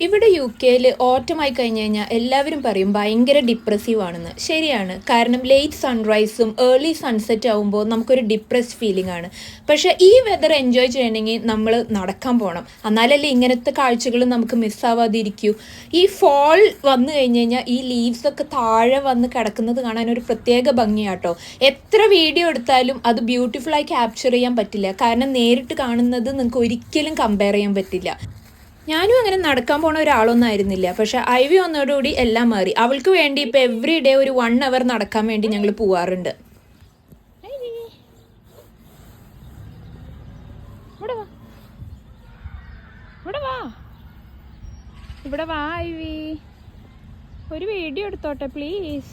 ഇവിടെ UK-ൽ ഓട്ടമായി കഴിഞ്ഞ് കഴിഞ്ഞാൽ എല്ലാവരും പറയും ഭയങ്കര ഡിപ്രസീവ് ആണെന്ന്. ശരിയാണ്. കാരണം ലേറ്റ് സൺറൈസും ഏർലി സൺസെറ്റ് ആകുമ്പോൾ നമുക്കൊരു ഡിപ്രസ്ഡ് ഫീലിംഗ് ആണ്. പക്ഷേ ഈ വെതർ എൻജോയ് ചെയ്യണമെങ്കിൽ നമ്മൾ നടക്കാൻ പോകണം. എന്നാലല്ലേ ഇങ്ങനത്തെ കാഴ്ചകൾ നമുക്ക് മിസ്സാവാതിരിക്കൂ. ഈ ഫോൾ വന്നു കഴിഞ്ഞ് കഴിഞ്ഞാൽ ഈ ലീവ്സൊക്കെ താഴെ വന്ന് കിടക്കുന്നത് കാണാൻ ഒരു പ്രത്യേക ഭംഗിയാട്ടോ. എത്ര വീഡിയോ എടുത്താലും അത് ബ്യൂട്ടിഫുള്ളായി ക്യാപ്ചർ ചെയ്യാൻ പറ്റില്ല. കാരണം നേരിട്ട് കാണുന്നത് നിങ്ങൾക്ക് ഒരിക്കലും കമ്പയർ ചെയ്യാൻ പറ്റില്ല. ഞാനും അങ്ങനെ നടക്കാൻ പോണ ഒരാളൊന്നും ആയിരുന്നില്ല. പക്ഷെ ഐവി വന്നതോടുകൂടി എല്ലാം മാറി. അവൾക്ക് വേണ്ടി ഇപ്പോൾ എവറി ഡേ ഒരു 1 hour നടക്കാൻ വേണ്ടി ഞങ്ങൾ പോവാറുണ്ട്. ഇവിടെ വാ ഐവി, ഒരു വീഡിയോ എടുത്തോട്ടെ പ്ലീസ്.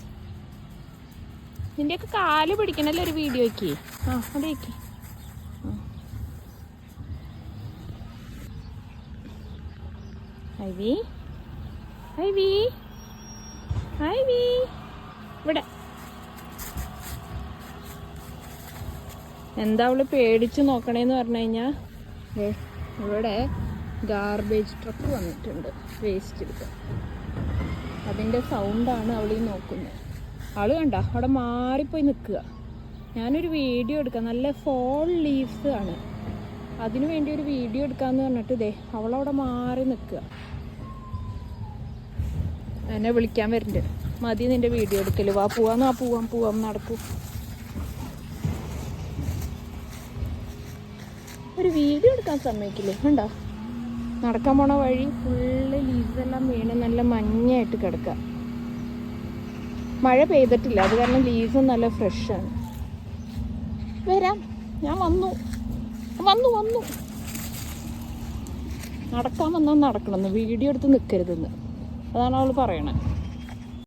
നിന്റെയൊക്കെ കാല് പിടിക്കണല്ലോ ഒരു വീഡിയോയ്ക്ക്. അവിടെ വയ്ക്ക്. ഐവി ഐവി ഐവി ഇവിടെ എന്താ അവള് പേടിച്ച് നോക്കണേന്ന് പറഞ്ഞു കഴിഞ്ഞാൽ ഇവിടെ ഗാർബേജ് ട്രക്ക് വന്നിട്ടുണ്ട് വേസ്റ്റ് എടുക്കാൻ. അതിൻ്റെ സൗണ്ടാണ് അവളീ നോക്കുന്നത്. ആള് കണ്ട അവിടെ മാറിപ്പോയി നിൽക്കുക. ഞാനൊരു വീഡിയോ എടുക്കാം, നല്ല ഫോൾ ലീവ്സ് ആണ്, അതിനു വേണ്ടി ഒരു വീഡിയോ എടുക്കാമെന്ന് പറഞ്ഞിട്ട് അവളവിടെ മാറി നിൽക്കുക. എന്നെ വിളിക്കാൻ വരുന്നുണ്ട്. മതി നിന്റെ വീഡിയോ എടുക്കല്, വാ പോവാം നടക്കൂ. ഒരു വീഡിയോ എടുക്കാൻ സമ്മതിക്കില്ലേ? ഉണ്ടോ നടക്കാൻ പോണ വഴി ഫുള്ള് ലീവ്സ് എല്ലാം വീണ് നല്ല മഞ്ഞായിട്ട് കിടക്കുക. മഴ പെയ്തിട്ടില്ല, അത് കാരണം ലീവ്സും നല്ല ഫ്രഷാണ്. വരാം, ഞാൻ വന്നു. നടക്കാൻ വന്നാൽ നടക്കണമെന്ന്, വീഡിയോ എടുത്ത് നിൽക്കരുതെന്ന്, അതാണ് അവൾ പറയണത്.